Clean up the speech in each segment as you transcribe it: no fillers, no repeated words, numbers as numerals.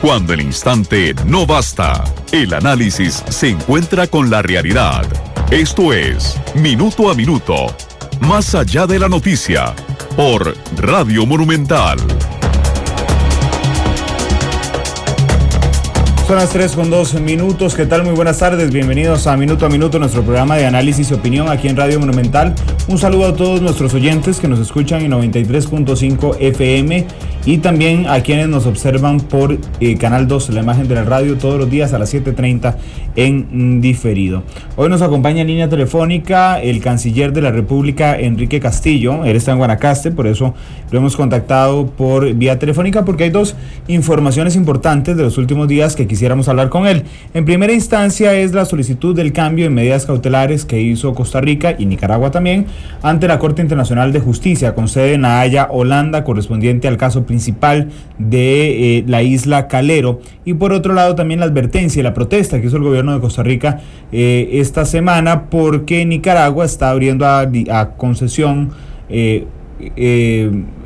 Cuando el instante no basta, el análisis se encuentra con la realidad. Esto es Minuto a Minuto, más allá de la noticia, por Radio Monumental. Son las 3:02. ¿Qué tal? Muy buenas tardes. Bienvenidos a Minuto, nuestro programa de análisis y opinión aquí en Radio Monumental. Un saludo a todos nuestros oyentes que nos escuchan en 93.5 FM y también a quienes nos observan por Canal 2, la imagen de la radio, todos los días a las 7:30 en diferido. Hoy nos acompaña en línea telefónica el canciller de la República, Enrique Castillo. Él está en Guanacaste, por eso lo hemos contactado por vía telefónica, porque hay dos informaciones importantes de los últimos días que quisiéramos hablar con él. En primera instancia es la solicitud del cambio en medidas cautelares que hizo Costa Rica y Nicaragua también ante la Corte Internacional de Justicia con sede en La Haya, Holanda, correspondiente al caso principal de la isla Calero. Y por otro lado también la advertencia y la protesta que hizo el gobierno de Costa Rica esta semana porque Nicaragua está abriendo a concesión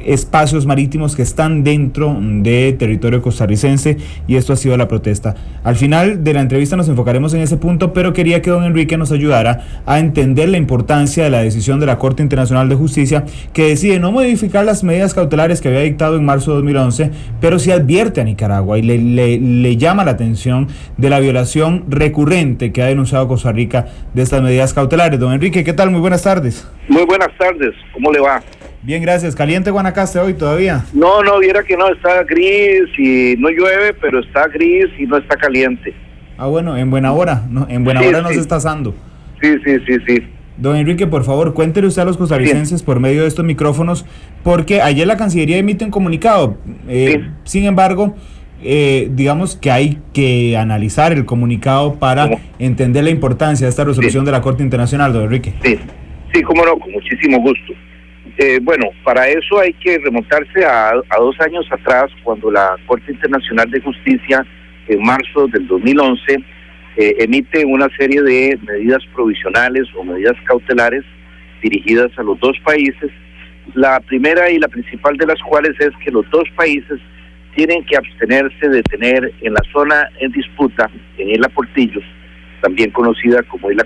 espacios marítimos que están dentro de territorio costarricense, y esto ha sido la protesta. Al final de la entrevista nos enfocaremos en ese punto, pero quería que don Enrique nos ayudara a entender la importancia de la decisión de la Corte Internacional de Justicia, que decide no modificar las medidas cautelares que había dictado en marzo de 2011, pero sí advierte a Nicaragua y le llama la atención de la violación recurrente que ha denunciado Costa Rica de estas medidas cautelares. Don Enrique, ¿qué tal? Muy buenas tardes. Muy buenas tardes, ¿cómo le va? Bien, gracias. ¿Caliente Guanacaste hoy todavía? No, viera que no, está gris y no llueve, pero está gris y no está caliente. Ah, bueno, en buena hora, ¿no? En buena hora no se está asando. Sí. Don Enrique, por favor, cuéntele usted a los costarricenses por medio de estos micrófonos, porque ayer la Cancillería emite un comunicado. Sin embargo, digamos que hay que analizar el comunicado para entender la importancia de esta resolución de la Corte Internacional, don Enrique. Sí, cómo no, con muchísimo gusto. Bueno, para eso hay que remontarse a 2 años atrás, cuando la Corte Internacional de Justicia, en marzo del 2011, emite una serie de medidas provisionales o medidas cautelares dirigidas a los dos países. La primera y la principal de las cuales es que los dos países tienen que abstenerse de tener en la zona en disputa, en Isla Portillo, también conocida como Isla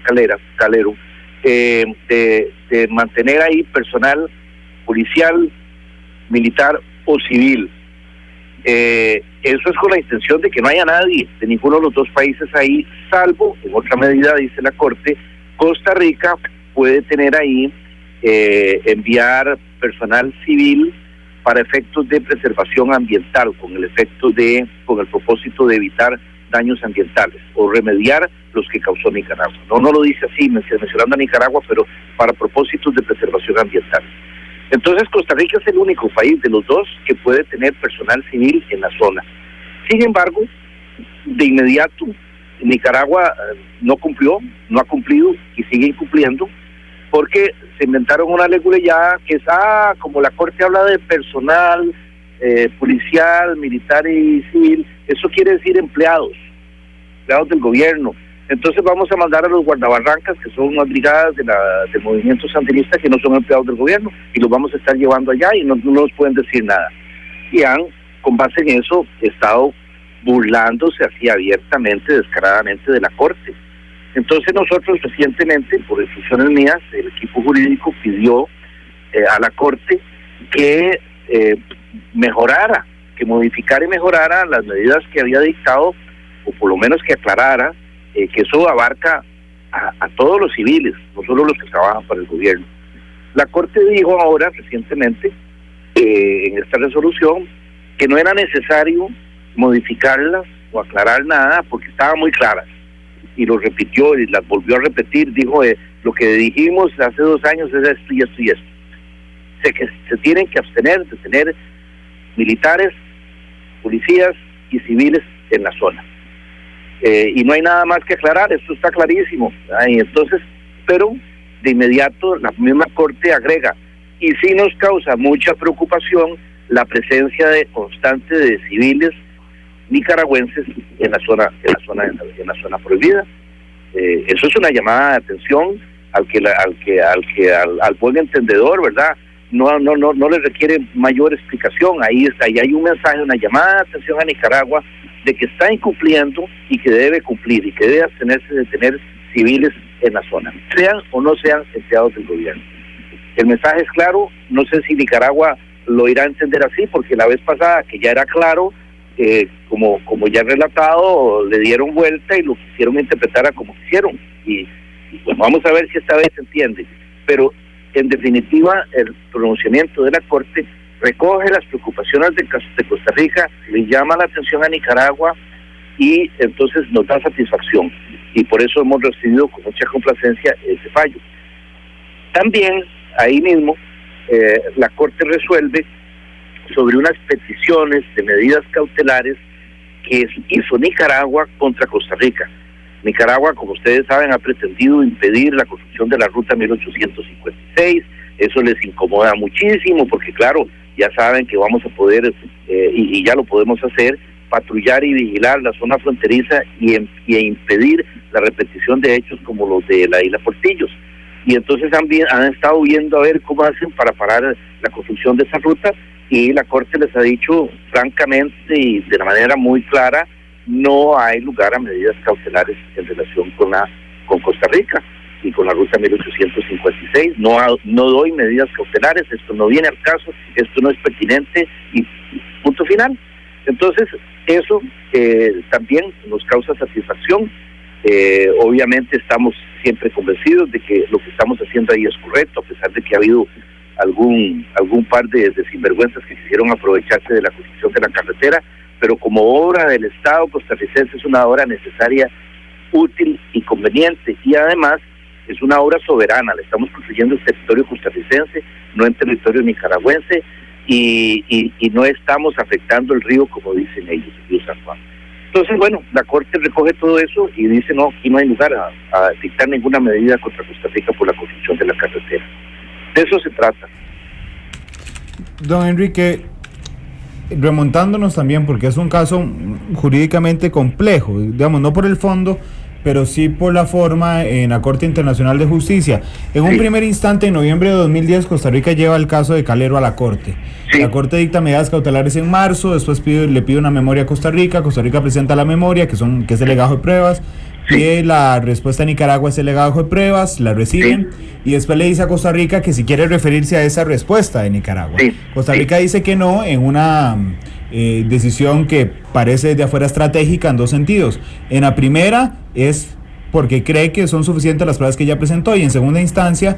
Calero, de mantener ahí personal policial, militar o civil. Eso es con la intención de que no haya nadie de ninguno de los dos países ahí, salvo, en otra medida, dice la Corte, Costa Rica puede tener ahí, enviar personal civil para efectos de preservación ambiental, con el propósito de evitar daños ambientales o remediar los que causó Nicaragua. No lo dice así, mencionando a Nicaragua, pero para propósitos de preservación ambiental. Entonces Costa Rica es el único país de los dos que puede tener personal civil en la zona. Sin embargo, de inmediato Nicaragua no ha cumplido y sigue incumpliendo, porque se inventaron una leguleyada que es, como la Corte habla de personal policial, militar y civil, eso quiere decir empleados del gobierno. Entonces vamos a mandar a los guardabarrancas, que son unas brigadas del movimiento sandinista, que no son empleados del gobierno, y los vamos a estar llevando allá y no nos pueden decir nada. Y han, con base en eso, estado burlándose así abiertamente, descaradamente de la Corte. Entonces nosotros recientemente, por instrucciones mías, el equipo jurídico pidió a la Corte que mejorara, que modificara y mejorara las medidas que había dictado, o por lo menos que aclarara que eso abarca a todos los civiles, no solo los que trabajan para el gobierno. La Corte dijo ahora, recientemente, en esta resolución, que no era necesario modificarlas o aclarar nada porque estaban muy claras, y lo repitió y las volvió a repetir. Dijo, lo que dijimos hace 2 años es esto y esto y esto. Que se tienen que abstener de tener militares, policías y civiles en la zona. Y no hay nada más que aclarar, esto está clarísimo. Y entonces, pero de inmediato la misma Corte agrega, y sí nos causa mucha preocupación la presencia constante de civiles nicaragüenses en la zona prohibida. Eso es una llamada de atención al buen entendedor, ¿verdad? No le requiere mayor explicación. Ahí hay un mensaje, una llamada de atención a Nicaragua de que está incumpliendo y que debe cumplir y que debe abstenerse de tener civiles en la zona, sean o no sean empleados del gobierno. El mensaje es claro, no sé si Nicaragua lo irá a entender así, porque la vez pasada que ya era claro, como ya he relatado, le dieron vuelta y lo quisieron interpretar a como quisieron. Y bueno, vamos a ver si esta vez se entiende. Pero en definitiva, el pronunciamiento de la Corte recoge las preocupaciones del caso de Costa Rica, le llama la atención a Nicaragua y entonces nos da satisfacción. Y por eso hemos recibido con mucha complacencia ese fallo. También, ahí mismo, la Corte resuelve sobre unas peticiones de medidas cautelares que hizo Nicaragua contra Costa Rica. Nicaragua, como ustedes saben, ha pretendido impedir la construcción de la ruta 1856. Eso les incomoda muchísimo porque, claro, ya saben que vamos a poder, y ya lo podemos hacer, patrullar y vigilar la zona fronteriza y impedir la repetición de hechos como los de la isla Portillos. Y entonces han estado viendo a ver cómo hacen para parar la construcción de esa ruta, y la Corte les ha dicho francamente y de la manera muy clara: no hay lugar a medidas cautelares en relación con Costa Rica y con la ruta 1856. No doy medidas cautelares, esto no viene al caso, esto no es pertinente y punto final. Entonces eso también nos causa satisfacción. Obviamente estamos siempre convencidos de que lo que estamos haciendo ahí es correcto, a pesar de que ha habido algún par de sinvergüenzas que quisieron aprovecharse de la construcción de la carretera, pero como obra del Estado costarricense es una obra necesaria, útil y conveniente, y además es una obra soberana. Le estamos construyendo en territorio costarricense, no en territorio nicaragüense, y no estamos afectando el río como dicen ellos, el río San Juan. Entonces, bueno, la Corte recoge todo eso y dice: no, aquí no hay lugar a dictar ninguna medida contra Costa Rica por la construcción de la carretera. De eso se trata. Don Enrique, remontándonos también, porque es un caso jurídicamente complejo, digamos, no por el fondo, pero sí por la forma en la Corte Internacional de Justicia. En un primer instante, en noviembre de 2010, Costa Rica lleva el caso de Calero a la Corte. Sí. La Corte dicta medidas cautelares en marzo, después le pide una memoria a Costa Rica presenta la memoria, que es el legajo de pruebas, pide la respuesta a Nicaragua, ese legajo de pruebas, la reciben, y después le dice a Costa Rica que si quiere referirse a esa respuesta de Nicaragua. Costa Rica dice que no, en una decisión que parece de afuera estratégica en dos sentidos. En la primera es porque cree que son suficientes las pruebas que ya presentó, y en segunda instancia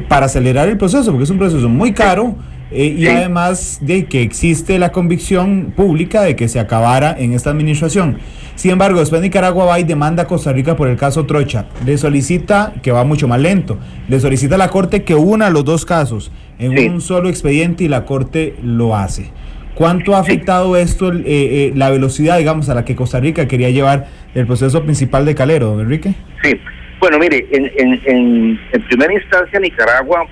para acelerar el proceso, porque es un proceso muy caro, y además de que existe la convicción pública de que se acabara en esta administración. Sin embargo, después Nicaragua va y demanda a Costa Rica por el caso Trocha. Le solicita, que va mucho más lento, le solicita a la Corte que una los dos casos en un solo expediente, y la Corte lo hace. ¿Cuánto ha afectado esto la velocidad, digamos, a la que Costa Rica quería llevar el proceso principal de Calero, don Enrique? Sí, bueno, mire, en primera instancia Nicaragua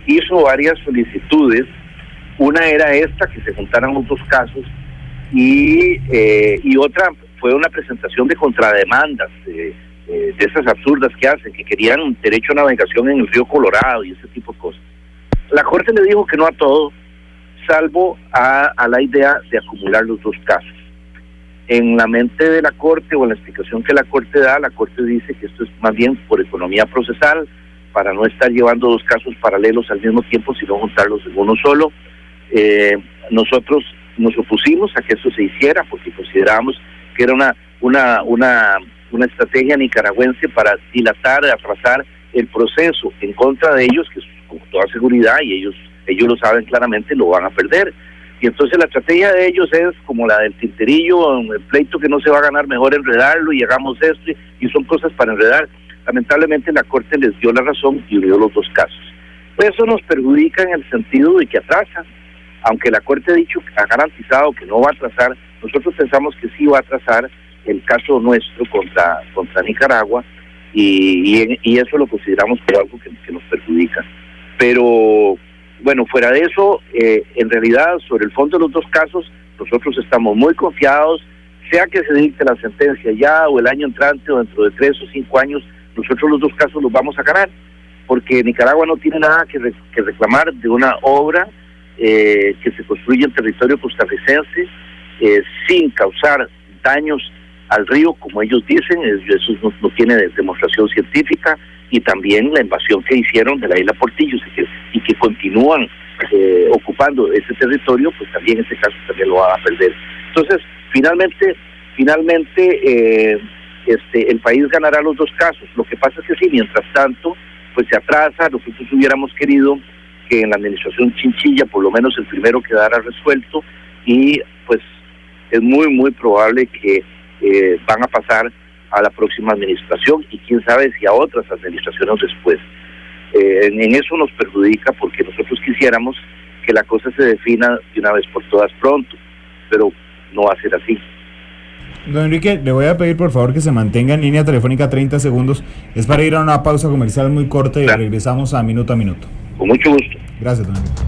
hizo varias solicitudes. Una era esta, que se juntaran los dos casos, y otra fue una presentación de contrademandas de esas absurdas que hacen, que querían derecho a navegación en el río Colorado y ese tipo de cosas. La Corte le dijo que no a todo, salvo a la idea de acumular los dos casos. En la mente de la Corte, o en la explicación que la Corte da, la Corte dice que esto es más bien por economía procesal, para no estar llevando dos casos paralelos al mismo tiempo, sino juntarlos en uno solo. Nosotros nos opusimos a que eso se hiciera, porque considerábamos que era una estrategia nicaragüense para dilatar, atrasar el proceso en contra de ellos, que con toda seguridad, y ellos lo saben claramente, lo van a perder. Y entonces la estrategia de ellos es como la del tinterillo, el pleito que no se va a ganar, mejor enredarlo y hagamos esto, y son cosas para enredar. Lamentablemente la Corte les dio la razón y unió los dos casos. Pues eso nos perjudica en el sentido de que atrasa. Aunque la Corte ha garantizado que no va a atrasar, nosotros pensamos que sí va a atrasar el caso nuestro contra Nicaragua, y eso lo consideramos como algo que nos perjudica. Pero bueno, fuera de eso, en realidad, sobre el fondo de los dos casos, nosotros estamos muy confiados, sea que se dicte la sentencia ya, o el año entrante, o dentro de 3 o 5 años, nosotros los dos casos los vamos a ganar, porque Nicaragua no tiene nada que reclamar de una obra que se construye en territorio costarricense sin causar daños al río, como ellos dicen, eso no tiene demostración científica, y también la invasión que hicieron de la isla Portillo y que continúan ocupando ese territorio, pues también en este caso también lo van a perder. Entonces, finalmente el país ganará los dos casos. Lo que pasa es que sí, mientras tanto, pues se atrasa. Nosotros hubiéramos querido que en la administración Chinchilla por lo menos el primero quedara resuelto, y pues es muy muy probable que van a pasar a la próxima administración, y quién sabe si a otras administraciones después. En eso nos perjudica, porque nosotros quisiéramos que la cosa se defina de una vez por todas pronto, pero no va a ser así. Don Enrique, le voy a pedir por favor que se mantenga en línea telefónica 30 segundos. Es para ir a una pausa comercial muy corta y regresamos a Minuto a Minuto. Con mucho gusto. Gracias, don Enrique.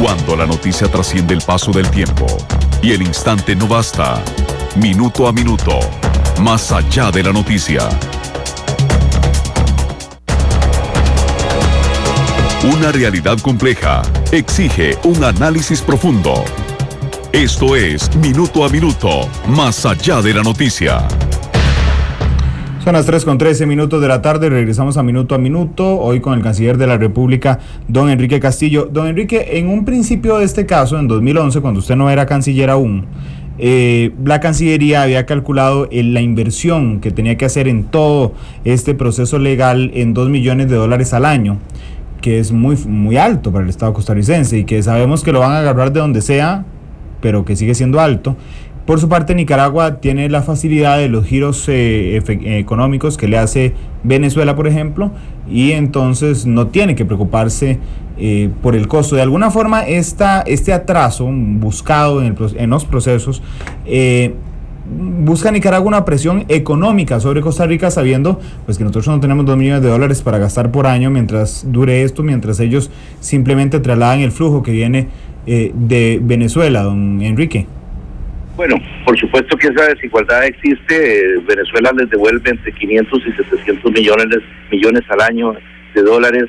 Cuando la noticia trasciende el paso del tiempo y el instante no basta. Minuto a Minuto, más allá de la noticia. Una realidad compleja exige un análisis profundo. Esto es Minuto a Minuto, más allá de la noticia. Son las 3:13 de la tarde, regresamos a Minuto, hoy con el canciller de la República, don Enrique Castillo. Don Enrique, en un principio de este caso, en 2011, cuando usted no era canciller aún, la Cancillería había calculado la inversión que tenía que hacer en todo este proceso legal en $2 millones al año, que es muy, muy alto para el Estado costarricense, y que sabemos que lo van a agarrar de donde sea, pero que sigue siendo alto. Por su parte, Nicaragua tiene la facilidad de los giros económicos que le hace Venezuela, por ejemplo, y entonces no tiene que preocuparse por el costo. De alguna forma, este atraso buscado en los procesos busca Nicaragua una presión económica sobre Costa Rica, sabiendo pues que nosotros no tenemos $2 millones para gastar por año mientras dure esto, mientras ellos simplemente trasladan el flujo que viene de Venezuela, don Enrique. Bueno, por supuesto que esa desigualdad existe. Venezuela les devuelve entre 500 y 700 millones al año de dólares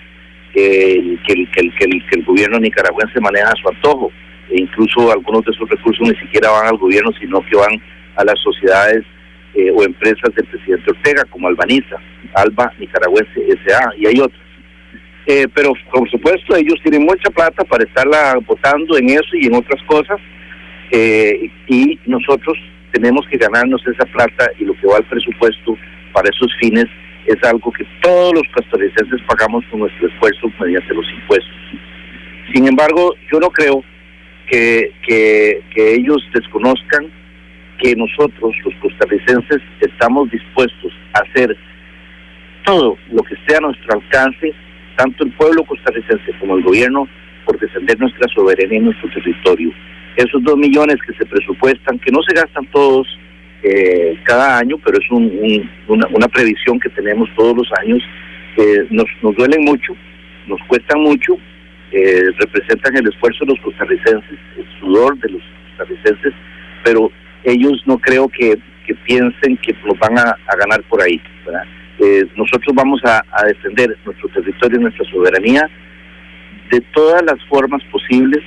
que el gobierno nicaragüense maneja a su antojo. E incluso algunos de esos recursos ni siquiera van al gobierno, sino que van a las sociedades o empresas del presidente Ortega, como Albaniza, Alba Nicaragüense S.A., y hay otras. Pero por supuesto ellos tienen mucha plata para estarla botando en eso y en otras cosas, y nosotros tenemos que ganarnos esa plata, y lo que va al presupuesto para esos fines es algo que todos los costarricenses pagamos con nuestro esfuerzo mediante los impuestos. Sin embargo, yo no creo que ellos desconozcan que nosotros, los costarricenses, estamos dispuestos a hacer todo lo que esté a nuestro alcance, tanto el pueblo costarricense como el gobierno, por defender nuestra soberanía y nuestro territorio. Esos 2 millones que se presupuestan, que no se gastan todos cada año, pero es una previsión que tenemos todos los años, nos duelen mucho, nos cuestan mucho, representan el esfuerzo de los costarricenses, el sudor de los costarricenses, pero ellos no creo que piensen que nos van a ganar por ahí, ¿verdad? Nosotros vamos a defender nuestro territorio y nuestra soberanía de todas las formas posibles,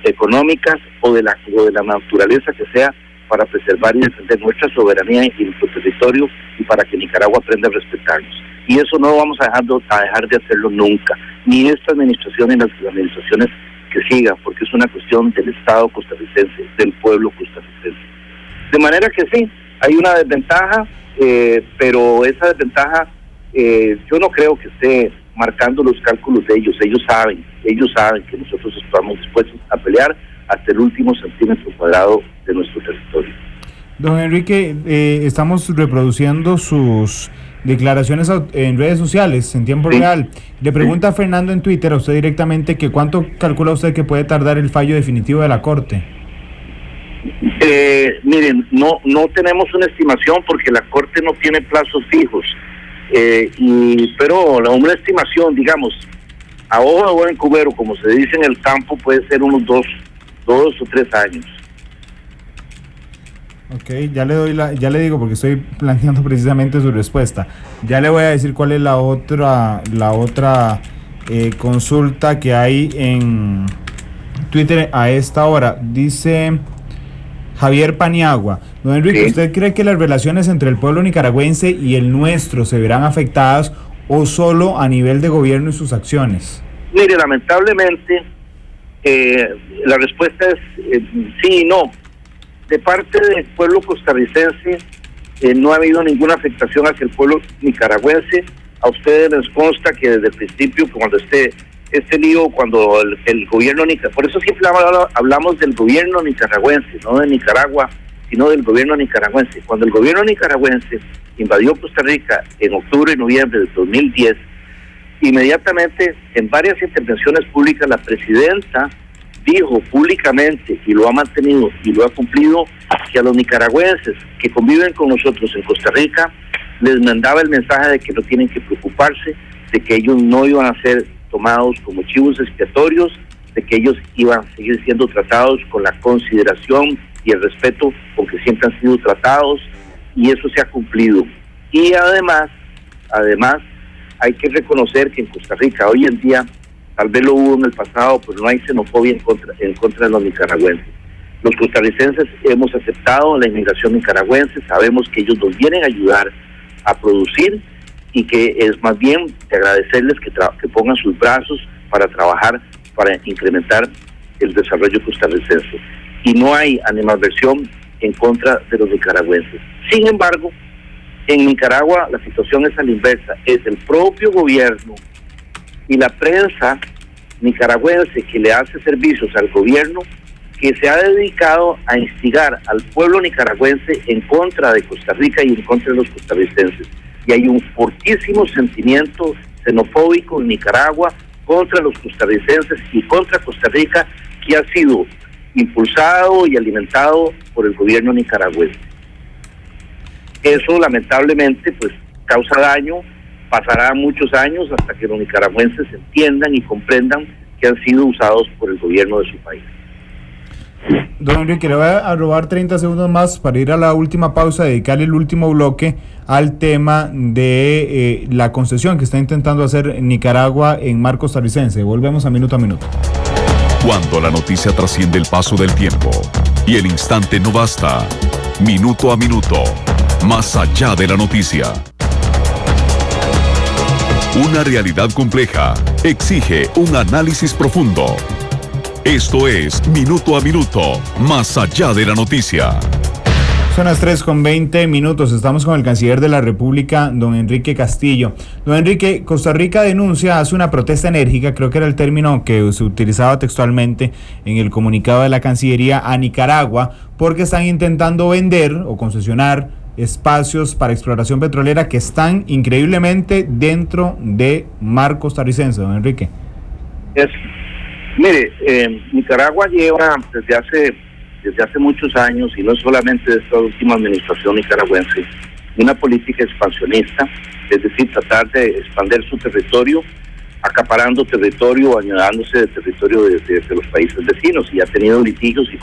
económicas o de la naturaleza que sea, para preservar y defender nuestra soberanía y nuestro territorio, y para que Nicaragua aprenda a respetarnos. Y eso no vamos a dejar de hacerlo nunca, ni esta administración ni las administraciones que sigan, porque es una cuestión del Estado costarricense, del pueblo costarricense. De manera que sí, hay una desventaja, pero esa desventaja yo no creo que esté marcando los cálculos de ellos. Ellos saben que nosotros estamos dispuestos a pelear hasta el último centímetro cuadrado de nuestro territorio. Don Enrique, estamos reproduciendo sus declaraciones en redes sociales en tiempo real. Le pregunta a Fernando en Twitter, a usted directamente, que ¿cuánto calcula usted que puede tardar el fallo definitivo de la Corte? Miren, no tenemos una estimación, porque la Corte no tiene plazos fijos, pero una estimación, digamos, a ojo de buen cubero, como se dice en el campo, puede ser unos 2 o 3 años. Ok, ya le digo, porque estoy planteando precisamente su respuesta. Ya le voy a decir cuál es la otra consulta que hay en Twitter a esta hora. Dice Javier Paniagua: don Enrique, sí, ¿usted cree que las relaciones entre el pueblo nicaragüense y el nuestro se verán afectadas o solo a nivel de gobierno y sus acciones? Mire, lamentablemente la respuesta es sí y no. De parte del pueblo costarricense no ha habido ninguna afectación hacia el pueblo nicaragüense. A ustedes les consta que desde el principio, cuando este lío, cuando el gobierno nicaragüense, por eso siempre hablamos del gobierno nicaragüense, no de Nicaragua, sino del gobierno nicaragüense. Cuando el gobierno nicaragüense invadió Costa Rica en octubre y noviembre del 2010, inmediatamente en varias intervenciones públicas la presidenta dijo públicamente, y lo ha mantenido y lo ha cumplido, que a los nicaragüenses que conviven con nosotros en Costa Rica les mandaba el mensaje de que no tienen que preocuparse, de que ellos no iban a ser tomados como chivos expiatorios, de que ellos iban a seguir siendo tratados con la consideración y el respeto con que siempre han sido tratados, y eso se ha cumplido. Y además hay que reconocer que en Costa Rica hoy en día, tal vez lo hubo en el pasado, pero no hay xenofobia en contra de los nicaragüenses. Los costarricenses hemos aceptado la inmigración nicaragüense, sabemos que ellos nos vienen a ayudar a producir, y que es más bien de agradecerles que pongan sus brazos para trabajar, para incrementar el desarrollo costarricense. Y no hay animadversión en contra de los nicaragüenses. Sin embargo, en Nicaragua la situación es a la inversa. Es el propio gobierno y la prensa nicaragüense que le hace servicios al gobierno que se ha dedicado a instigar al pueblo nicaragüense en contra de Costa Rica y en contra de los costarricenses. Y hay un fortísimo sentimiento xenofóbico en Nicaragua contra los costarricenses y contra Costa Rica, que ha sido impulsado y alimentado por el gobierno nicaragüense. Eso lamentablemente pues causa daño, pasará muchos años hasta que los nicaragüenses entiendan y comprendan que han sido usados por el gobierno de su país. Don Enrique, le voy a robar 30 segundos más para ir a la última pausa, dedicarle el último bloque al tema de la concesión que está intentando hacer Nicaragua en mar costarricense. Volvemos a Minuto. Cuando la noticia trasciende el paso del tiempo y el instante no basta, Minuto a Minuto, más allá de la noticia. Una realidad compleja exige un análisis profundo. Esto es Minuto a Minuto, más allá de la noticia. Son las 3:20. Estamos con el canciller de la República, don Enrique Castillo. Don Enrique, Costa Rica denuncia, hace una protesta enérgica, creo que era el término que se utilizaba textualmente en el comunicado de la Cancillería, a Nicaragua, porque están intentando vender o concesionar espacios para exploración petrolera que están increíblemente dentro de mar costarricense, don Enrique. Mire, Nicaragua lleva desde hace muchos años, y no solamente de esta última administración nicaragüense, una política expansionista, es decir, tratar de expandir su territorio, acaparando territorio, añadándose de territorio de los países vecinos, y ha tenido litigios y